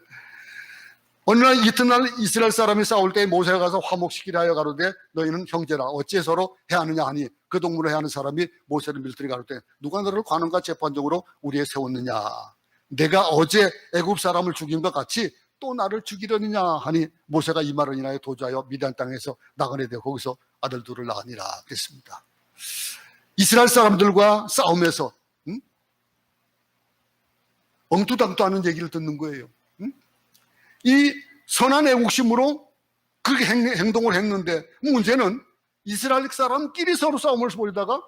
어느 날 이튿날 이스라엘 사람이 싸울 때 모세가 가서 화목시키려 하여 가로되 너희는 형제라 어찌 서로 해하느냐 하니 그 동물을 해하는 사람이 모세를 밀들이 가로되 누가 너를 관원과 재판장으로 우리에 세웠느냐? 내가 어제 애굽 사람을 죽인 것 같이 또 나를 죽이려느냐 하니 모세가 이 말을 인하여 도주하여 미디안 땅에서 나가게 되어 거기서 아들 둘을 낳으니라 그랬습니다. 이스라엘 사람들과 싸움에서 엉투당투하는 얘기를 듣는 거예요. 이 선한 애국심으로 그렇게 행동을 했는데 문제는 이스라엘 사람끼리 서로 싸움을 벌이다가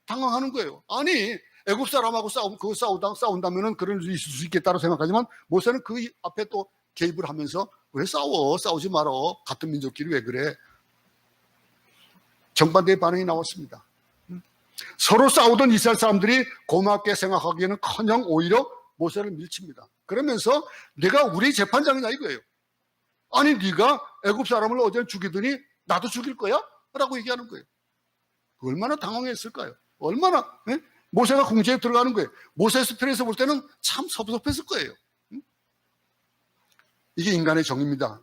당황하는 거예요. 아니 애국 사람하고 싸운다면은 그런 일이 있을 수 있겠다고 생각하지만 모세는 그 앞에 또 개입을 하면서 왜 싸우지 말어, 같은 민족끼리 왜 그래? 정반대의 반응이 나왔습니다. 서로 싸우던 이스라엘 사람들이 고맙게 생각하기에는커녕 오히려 모세를 밀칩니다. 그러면서 내가 우리 재판장이냐 이거예요. 아니 네가 애굽 사람을 어제 죽이더니 나도 죽일 거야? 라고 얘기하는 거예요. 얼마나 당황했을까요? 얼마나 모세가 궁지에 들어가는 거예요. 모세 스피릿에서 볼 때는 참 섭섭했을 거예요. 이게 인간의 정입니다.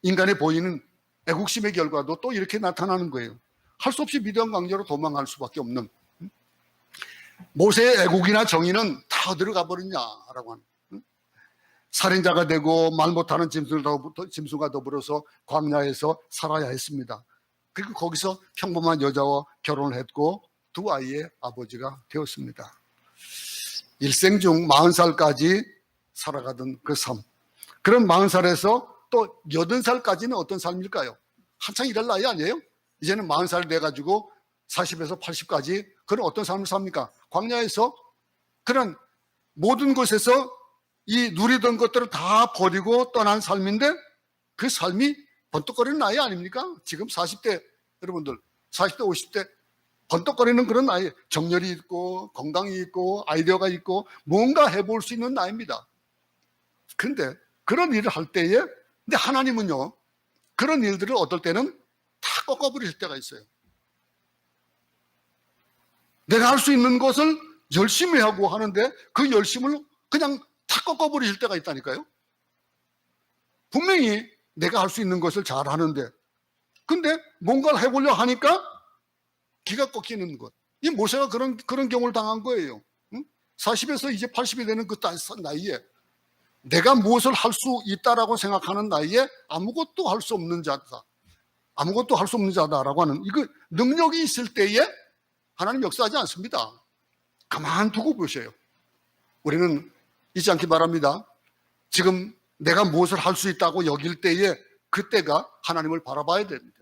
인간의 보이는 애국심의 결과도 또 이렇게 나타나는 거예요. 할 수 없이 미디안 강제로 도망갈 수밖에 없는 모세의 애국이나 정의는 다 어디로 가버렸냐라고 하는, 살인자가 되고 말 못하는 짐승과 더불어서 광야에서 살아야 했습니다. 그리고 거기서 평범한 여자와 결혼을 했고 두 아이의 아버지가 되었습니다. 일생 중 40살까지 살아가던 그 삶, 그런 40살에서 또 80살까지는 어떤 삶일까요? 한창 일할 나이 아니에요? 이제는 40살 돼가지고 40에서 80까지 그런 어떤 삶을 삽니까? 광야에서 그런 모든 곳에서 이 누리던 것들을 다 버리고 떠난 삶인데 그 삶이 번떡거리는 나이 아닙니까? 지금 40대 여러분들 40대 50대 번떡거리는 그런 나이, 정열이 있고 건강이 있고 아이디어가 있고 뭔가 해볼 수 있는 나이입니다. 그런데 그런 일을 할 때에 근데 하나님은요 그런 일들을 어떨 때는 다 꺾어버릴 때가 있어요. 내가 할 수 있는 것을 열심히 하고 하는데 그 열심을 그냥 다 꺾어버리실 때가 있다니까요. 분명히 내가 할 수 있는 것을 잘 하는데 근데 뭔가를 해보려 하니까 기가 꺾이는 것. 이 모세가 그런 경우를 당한 거예요. 40에서 이제 80이 되는 그 나이에 내가 무엇을 할 수 있다라고 생각하는 나이에 아무것도 할 수 없는 자다. 아무것도 할 수 없는 자다라고 하는 이거 능력이 있을 때에 하나님 역사하지 않습니다. 가만두고 보셔요. 우리는 잊지 않기 바랍니다. 지금 내가 무엇을 할 수 있다고 여길 때에 그때가 하나님을 바라봐야 됩니다.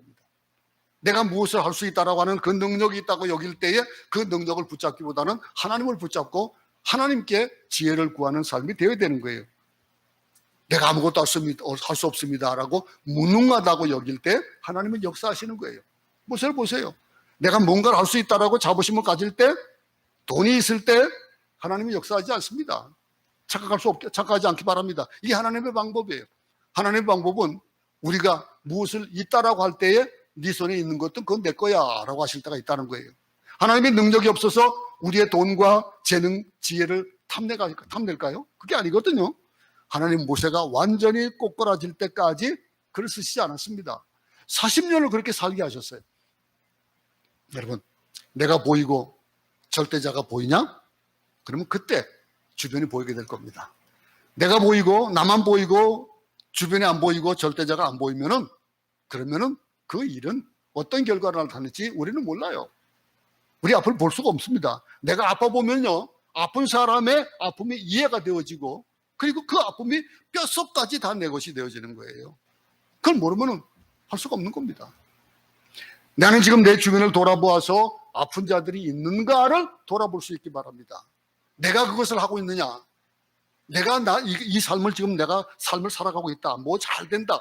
내가 무엇을 할 수 있다라고 하는 그 능력이 있다고 여길 때에 그 능력을 붙잡기보다는 하나님을 붙잡고 하나님께 지혜를 구하는 삶이 되어야 되는 거예요. 내가 아무것도 할 수 없습니다라고 무능하다고 여길 때 하나님은 역사하시는 거예요. 모세를 보세요. 내가 뭔가를 할 수 있다라고 자부심을 가질 때, 돈이 있을 때 하나님은 역사하지 않습니다. 착각하지 않기 바랍니다. 이게 하나님의 방법이에요. 하나님의 방법은 우리가 무엇을 있다라고 할 때에 네 손에 있는 것도 그건 내 거야 라고 하실 때가 있다는 거예요. 하나님의 능력이 없어서 우리의 돈과 재능, 지혜를 탐낼까요? 그게 아니거든요. 하나님 모세가 완전히 꼬꾸라질 때까지 글을 쓰시지 않았습니다. 40년을 그렇게 살게 하셨어요. 여러분, 내가 보이고 절대자가 보이냐? 그러면 그때 주변이 보이게 될 겁니다. 내가 보이고 나만 보이고 주변이 안 보이고 절대자가 안 보이면은 그러면은 그 일은 어떤 결과를 나타낼지 우리는 몰라요. 우리 앞을 볼 수가 없습니다. 내가 아파 보면요, 아픈 사람의 아픔이 이해가 되어지고 그리고 그 아픔이 뼛속까지 다 내 것이 되어지는 거예요. 그걸 모르면 할 수가 없는 겁니다. 나는 지금 내 주변을 돌아보아서 아픈 자들이 있는가를 돌아볼 수 있기 바랍니다. 내가 그것을 하고 있느냐? 내가 이 삶을 지금 내가 삶을 살아가고 있다. 뭐 잘 된다.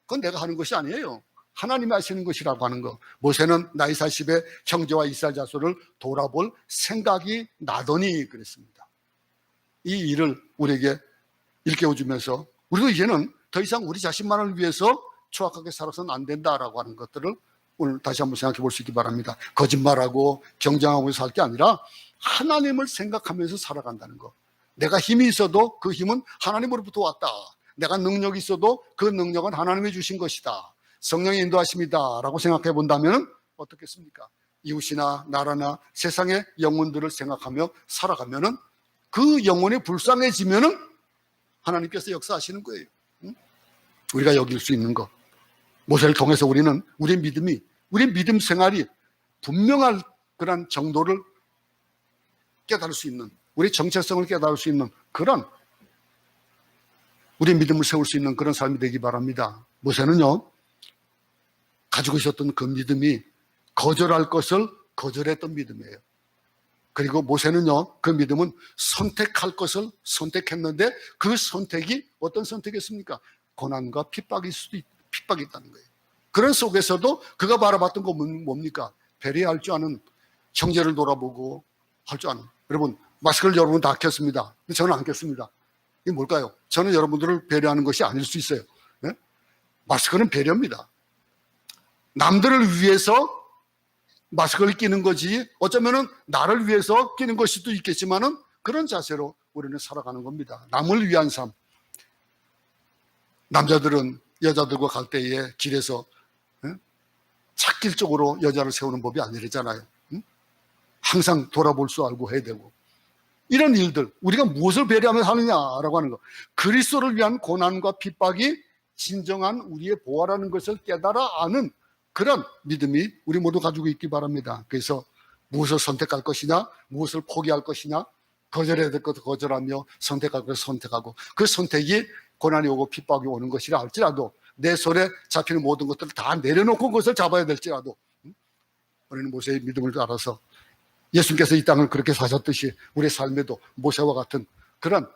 그건 내가 하는 것이 아니에요. 하나님이 하시는 것이라고 하는 거. 모세는 나이 40에 형제와 이스라엘 자손을 돌아볼 생각이 나더니 그랬습니다. 이 일을 우리에게 일깨워주면서 우리도 이제는 더 이상 우리 자신만을 위해서 추악하게 살아서는 안 된다라고 하는 것들을 오늘 다시 한번 생각해 볼 수 있기 바랍니다. 거짓말하고 경쟁하고 살 게 아니라 하나님을 생각하면서 살아간다는 거. 내가 힘이 있어도 그 힘은 하나님으로부터 왔다. 내가 능력이 있어도 그 능력은 하나님이 주신 것이다. 성령의 인도하심이다 라고 생각해 본다면 어떻겠습니까? 이웃이나 나라나 세상의 영혼들을 생각하며 살아가면은 그 영혼이 불쌍해지면은 하나님께서 역사하시는 거예요. 우리가 여길 수 있는 것. 모세를 통해서 우리는 우리 믿음 생활이 분명할 그런 정도를 깨달을 수 있는, 우리 정체성을 깨달을 수 있는 그런 우리 믿음을 세울 수 있는 그런 삶이 되기 바랍니다. 모세는요, 가지고 있었던 그 믿음이 거절할 것을 거절했던 믿음이에요. 그리고 모세는요, 그 믿음은 선택할 것을 선택했는데 그 선택이 어떤 선택이었습니까? 고난과 핍박이 있다는 거예요. 그런 속에서도 그가 바라봤던 건 뭡니까? 배려할 줄 아는, 형제를 돌아보고 할 줄 아는. 여러분, 마스크를 여러분 다 꼈습니다. 저는 안 꼈습니다. 이게 뭘까요? 저는 여러분들을 배려하는 것이 아닐 수 있어요. 네? 마스크는 배려입니다. 남들을 위해서 마스크를 끼는 거지 어쩌면은 나를 위해서 끼는 것일 수도 있겠지만은 그런 자세로 우리는 살아가는 겁니다. 남을 위한 삶. 남자들은 여자들과 갈 때에 길에서 찻길 쪽으로 여자를 세우는 법이 아니잖아요. 항상 돌아볼 줄 알고 해야 되고 이런 일들 우리가 무엇을 배려하며 사느냐라고 하는 거. 그리스도를 위한 고난과 핍박이 진정한 우리의 보화라는 것을 깨달아 아는 그런 믿음이 우리 모두 가지고 있기 바랍니다. 그래서 무엇을 선택할 것이냐, 무엇을 포기할 것이냐, 거절해야 될 것을 거절하며 선택할 것을 선택하고 그 선택이 고난이 오고 핍박이 오는 것이라 할지라도 내 손에 잡히는 모든 것들을 다 내려놓고 그것을 잡아야 될지라도 우리는 모세의 믿음을 알아서 예수님께서 이 땅을 그렇게 사셨듯이 우리의 삶에도 모세와 같은 그런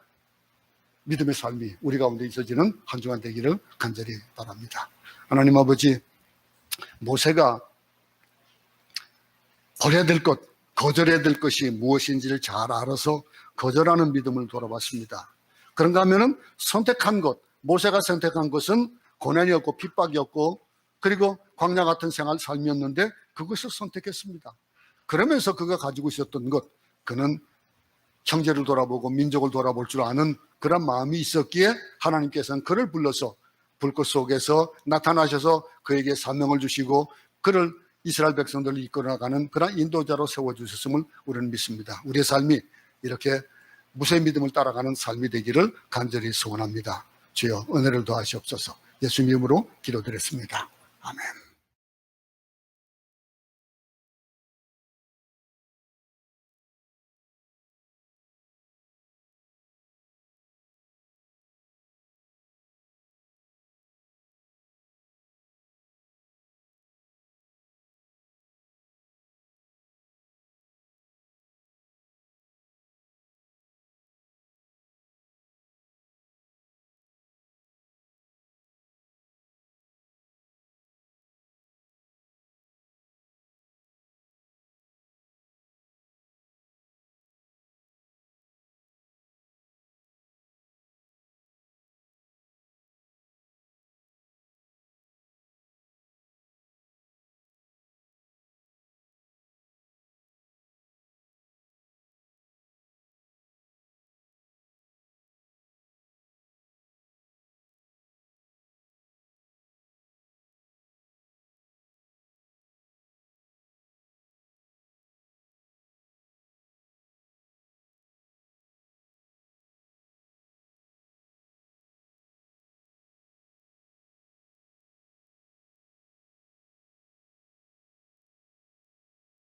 믿음의 삶이 우리 가운데 있어지는 한 주간 되기를 간절히 바랍니다. 하나님 아버지, 모세가 버려야 될 것, 거절해야 될 것이 무엇인지를 잘 알아서 거절하는 믿음을 돌아봤습니다. 그런가 하면은 선택한 것, 모세가 선택한 것은 고난이었고 핍박이었고 그리고 광야 같은 삶이었는데 그것을 선택했습니다. 그러면서 그가 가지고 있었던 것, 그는 형제를 돌아보고 민족을 돌아볼 줄 아는 그런 마음이 있었기에 하나님께서는 그를 불러서 불꽃 속에서 나타나셔서 그에게 사명을 주시고 그를 이스라엘 백성들을 이끌어가는 그런 인도자로 세워주셨음을 우리는 믿습니다. 우리의 삶이 이렇게 무쇠 믿음을 따라가는 삶이 되기를 간절히 소원합니다. 주여 은혜를 더하시옵소서. 예수님 이름으로 기도드렸습니다. 아멘.